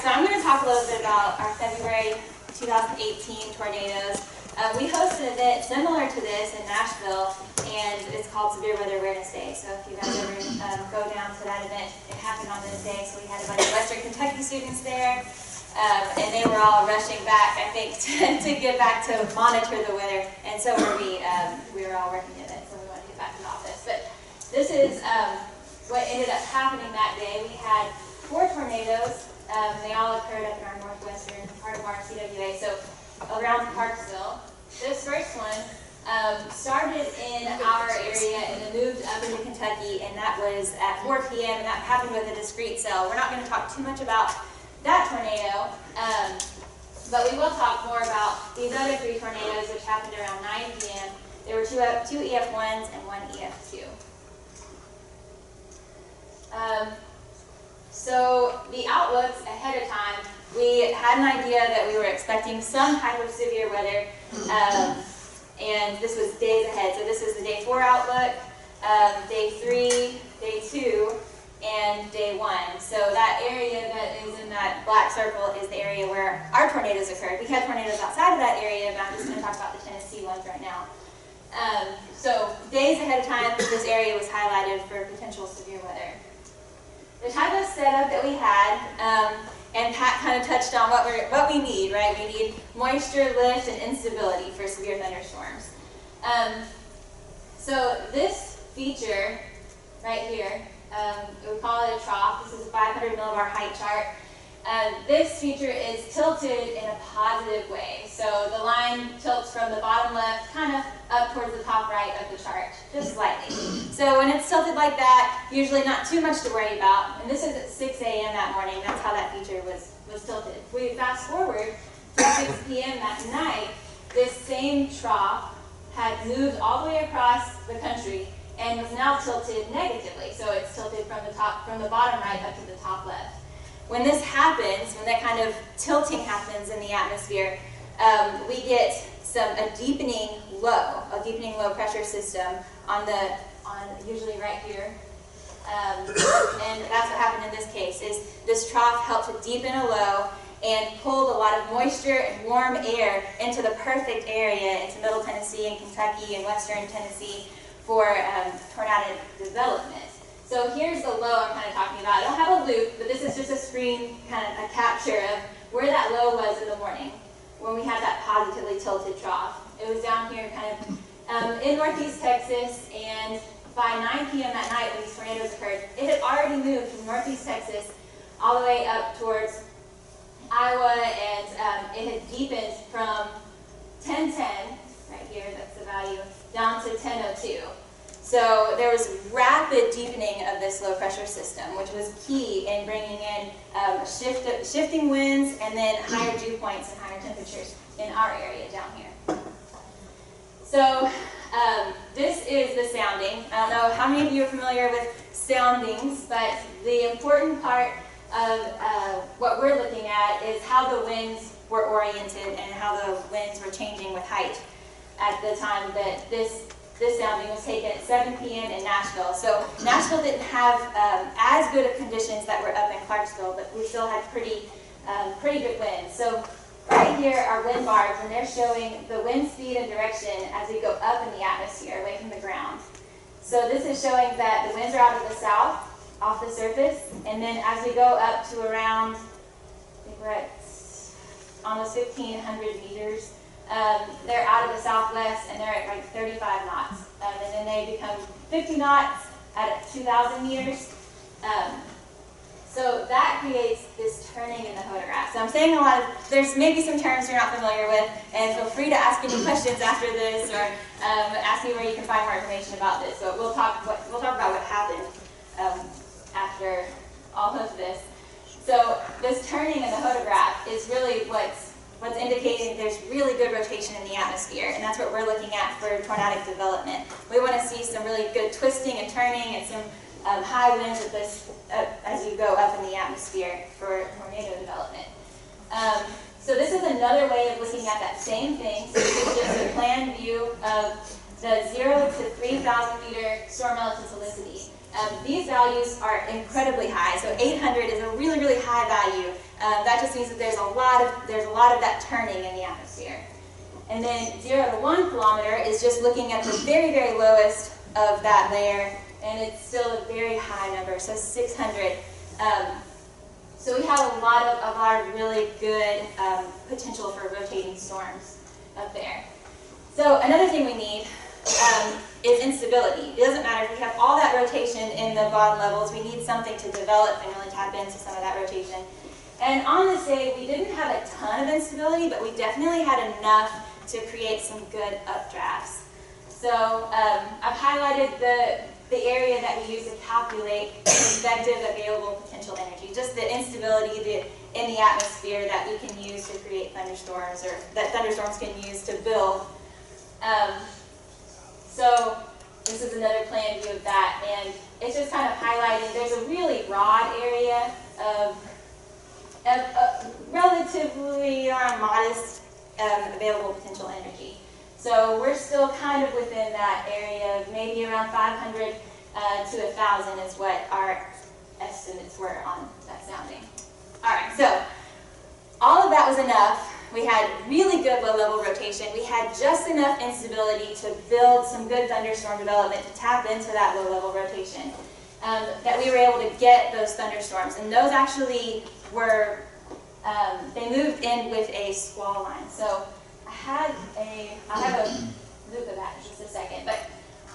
so I'm going to talk a little bit about our February 2018 tornadoes. We host an event similar to this in Nashville, and it's called Severe Weather Awareness Day. So if you guys ever go down to that event, it happened on this day. So we had a bunch of Western Kentucky students there, and they were all rushing back, I think, to get back to monitor the weather. And so were we. We were all working at it, so we wanted to get back to the office. But this is what ended up happening that day. We had 4 tornadoes. They all occurred up in our northwestern part of our CWA, so around Clarksville. This first one started in our area and then moved up into Kentucky, and that was at 4 p.m. and that happened with a discrete cell. We're not going to talk too much about that tornado, but we will talk more about these other 3 tornadoes which happened around 9 p.m. There were 2 EF1s and 1 EF2. So the outlooks ahead of time, we had an idea that we were expecting some type of severe weather, and this was days ahead. So this is the day 4 outlook, day 3, day 2, and day 1. So that area that is in that black circle is the area where our tornadoes occurred. We had tornadoes outside of that area, but I'm just going to talk about the Tennessee ones right now. So days ahead of time, this area was highlighted for potential severe weather. The type of setup that we had, and Pat kind of touched on what we need, right? We need moisture, lift, and instability for severe thunderstorms. So this feature right here, we call it a trough. This is a 500 millibar height chart. This feature is tilted in a positive way. So the line tilts from the bottom left kind of up towards the top right of the chart, just slightly. So when it's tilted like that, usually not too much to worry about. And this is at 6 a.m. that morning. That's how that feature was tilted. If we fast forward to 6 p.m. that night, this same trough had moved all the way across the country and was now tilted negatively. So it's tilted from the bottom right up to the top left. When this happens, when that kind of tilting happens in the atmosphere, we get a deepening low pressure system on usually right here. And that's what happened in this case, is this trough helped to deepen a low and pulled a lot of moisture and warm air into the perfect area into Middle Tennessee and Kentucky and Western Tennessee for tornadic development. So here's the low I'm kind of talking about. I don't have a loop, but this is just a screen, kind of a capture of where that low was in the morning when we had that positively tilted trough. It was down here kind of in northeast Texas, and by 9 p.m. that night when these tornadoes occurred, it had already moved from northeast Texas all the way up towards Iowa, and it had deepened from 1010, right here, that's the value, down to 1002. So there was rapid deepening of this low pressure system, which was key in bringing in shifting winds and then higher dew points and higher temperatures in our area down here. So this is the sounding. I don't know how many of you are familiar with soundings, but the important part of what we're looking at is how the winds were oriented and how the winds were changing with height at the time that this sounding was taken at 7 p.m. in Nashville. So Nashville didn't have as good of conditions that were up in Clarksville, but we still had pretty good winds. So right here are wind bars, and they're showing the wind speed and direction as we go up in the atmosphere, away from the ground. So this is showing that the winds are out of the south, off the surface, and then as we go up to around, I think we're at almost 1,500 meters, they're out of the southwest, and they're at like 35 knots. And then they become 50 knots at 2,000 meters. So that creates this turning in the photograph. So I'm saying there's maybe some terms you're not familiar with, and feel free to ask any questions after this, or ask me where you can find more information about this. So we'll talk about what happened after all of this. So this turning in the photograph is really what's indicating there's really good rotation in the atmosphere, and that's what we're looking at for tornadic development. We want to see some really good twisting and turning and some high winds as you go up in the atmosphere for tornado development. So this is another way of looking at that same thing. So this is just a plan view of the 0 to 3,000 meter storm relative salinity. These values are incredibly high. So 800 is a really, really high value. That just means that there's a lot of that turning in the atmosphere. And then 0 to 1 kilometer is just looking at the very, very lowest of that layer, and it's still a very high number, so 600. So we have a lot of really good potential for rotating storms up there. So another thing we need is instability. It doesn't matter if we have all that rotation in the bottom levels, we need something to develop and really tap into some of that rotation. And on this day, we didn't have a ton of instability, but we definitely had enough to create some good updrafts. So I've highlighted the area that we use to calculate effective available potential energy, just the instability in the atmosphere that we can use to create thunderstorms, or that thunderstorms can use to build. So this is another plan view of that, and it's just kind of highlighting there's a really broad area of relatively modest available potential energy. So we're still kind of within that area of maybe around 500 to 1,000 is what our estimates were on that sounding. All right, so all of that was enough. We had really good low-level rotation. We had just enough instability to build some good thunderstorm development to tap into that low-level rotation, that we were able to get those thunderstorms. And those actually were, they moved in with a squall line. So I'll have a loop of that in just a second. But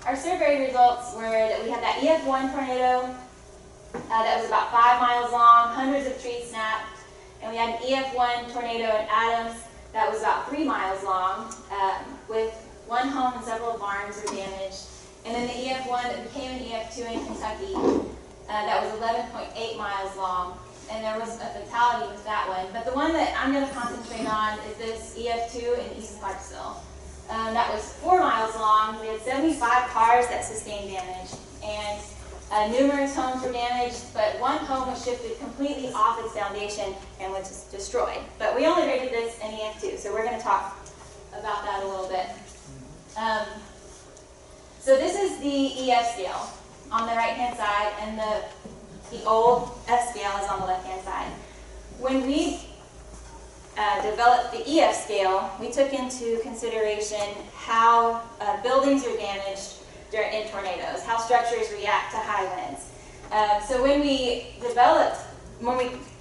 our survey results were that we had that EF1 tornado that was about 5 miles long, hundreds of trees snapped. And we had an EF1 tornado in Adams that was about 3 miles long, with 1 home and several barns were damaged. And then the EF1 that became an EF2 in Kentucky, that was 11.8 miles long. And there was a fatality with that one. But the one that I'm going to concentrate on is this EF2 in East Clarksville. That was 4 miles long. We had 75 cars that sustained damage. And numerous homes were damaged, but 1 home was shifted completely off its foundation and was destroyed. But we only rated this an EF2, so we're going to talk about that a little bit. So this is the EF scale on the right-hand side, and the old F scale is on the left-hand side. When we developed the EF scale, we took into consideration how buildings are damaged in tornadoes, how structures react to high winds. So when we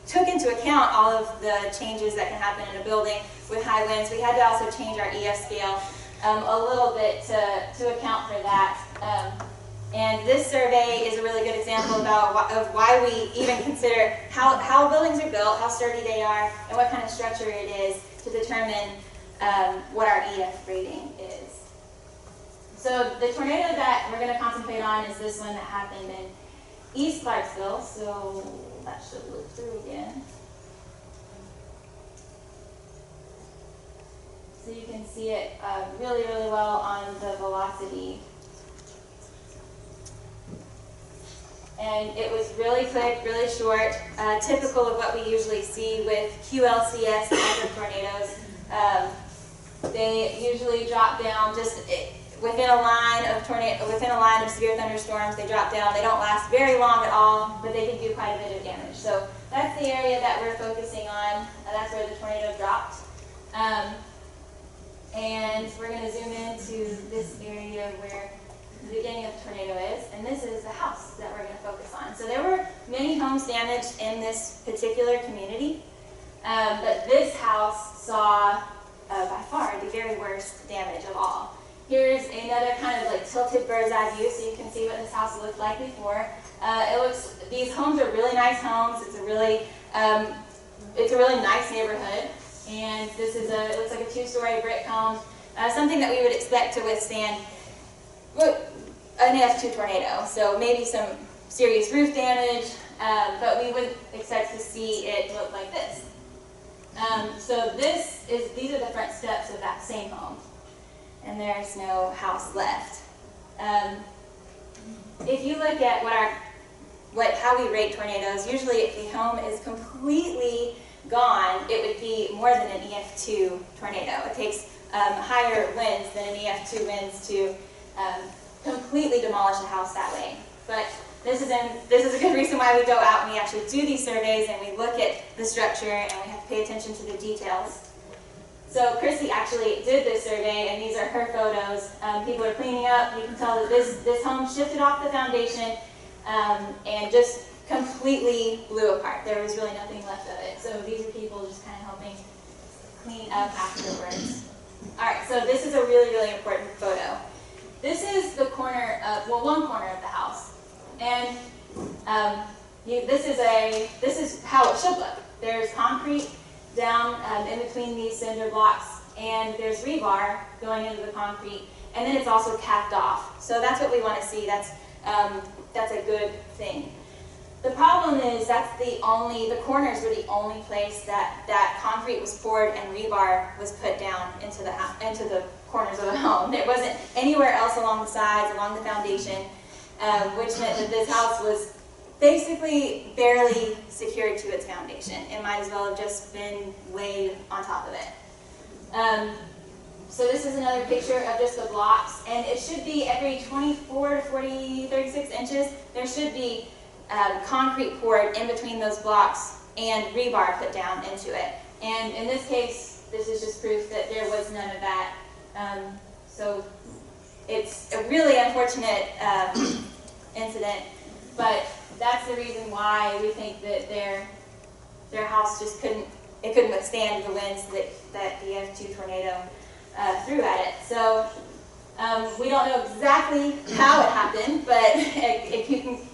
took into account all of the changes that can happen in a building with high winds, we had to also change our EF scale a little bit to account for that. And this survey is a really good example of why we even consider how buildings are built, how sturdy they are, and what kind of structure it is to determine what our EF rating is. So the tornado that we're going to concentrate on is this one that happened in East Clarksville. So that should look through again. So you can see it really, really well on the velocity. And it was really quick, really short, typical of what we usually see with QLCS type of tornadoes. They usually drop down just within a line of severe thunderstorms. They drop down. They don't last very long at all, but they can do quite a bit of damage. So that's the area that we're focusing on. That's where the tornado dropped. And we're going to zoom into this area where the beginning of the tornado is, and this is the house that we're going to focus on. So there were many homes damaged in this particular community, but this house saw by far the very worst damage of all. Here's another kind of like tilted bird's eye view, so you can see what this house looked like before. These homes are really nice homes. It's a really nice neighborhood, and this is it looks like a 2-story brick home, something that we would expect to withstand an EF2 tornado. So maybe some serious roof damage, but we wouldn't expect to see it look like this. So these are the front steps of that same home. And there's no house left. If you look at how we rate tornadoes, usually if the home is completely gone, it would be more than an EF2 tornado. It takes higher winds than an EF2 winds to completely demolish a house that way. But this is a good reason why we go out and we actually do these surveys and we look at the structure and we have to pay attention to the details. So Chrissy actually did this survey, and these are her photos. People are cleaning up. You can tell that this home shifted off the foundation and just completely blew apart. There was really nothing left of it. So these are people just kind of helping clean up afterwards. All right, so this is a really, really important photo. This is the corner of, well, one corner of the house. And this is how it should look. There's concrete down in between these cinder blocks, and there's rebar going into the concrete, and then it's also capped off. So that's what we want to see. That's a good thing. The problem is the corners were the only place that concrete was poured and rebar was put down into the corners of the home. It wasn't anywhere else along the sides, along the foundation, which meant that this house was basically barely secured to its foundation. It might as well have just been laid on top of it. So this is another picture of just the blocks, and it should be every 24 to 36 inches, there should be concrete poured in between those blocks and rebar put down into it. And in this case, this is just proof that there was none of that. So it's a really unfortunate incident, but that's the reason why we think that their house just couldn't withstand the winds that the F2 tornado threw at it. So we don't know exactly how it happened, but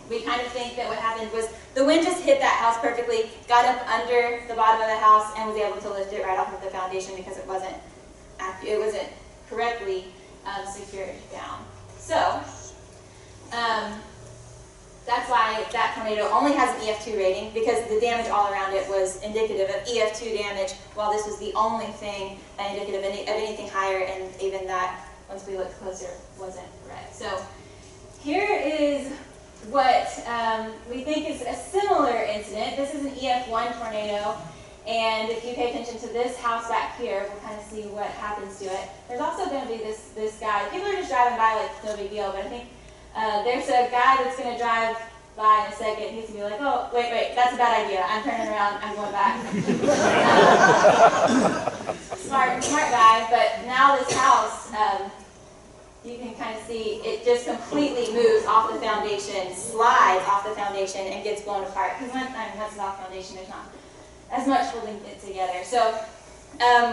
we kind of think that what happened was the wind just hit that house perfectly, got up under the bottom of the house, and was able to lift it right off of the foundation because it wasn't correctly secured down. So that's why that tornado only has an EF2 rating, because the damage all around it was indicative of EF2 damage, while this was the only thing indicative of anything higher, and even that, once we looked closer, wasn't correct. So here is what we think is a similar incident. This is an EF1 tornado, and if you pay attention to this house back here, we'll kind of see what happens to it. There's also going to be this guy. People are just driving by like it's no big deal, but I think there's a guy that's going to drive by in a second. He's going to be like, oh, wait, that's a bad idea. I'm turning around. I'm going back. Smart guy, but now this house, you can kind of see it just completely moves off the foundation, slides off the foundation, and gets blown apart. Because once it's off foundation, there's not as much holding it together. So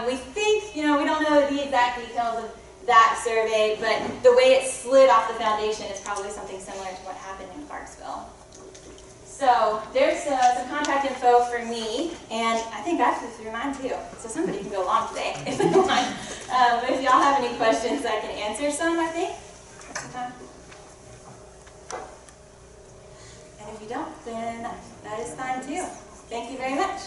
we think, we don't know the exact details of that survey, but the way it slid off the foundation is probably something similar to what happened in Clarksville. So there's some contact info for me, and I think actually through mine too. So somebody can go along today if they want. But if y'all have any questions, I can answer some, I think. And if you don't, then that is fine too. Thank you very much.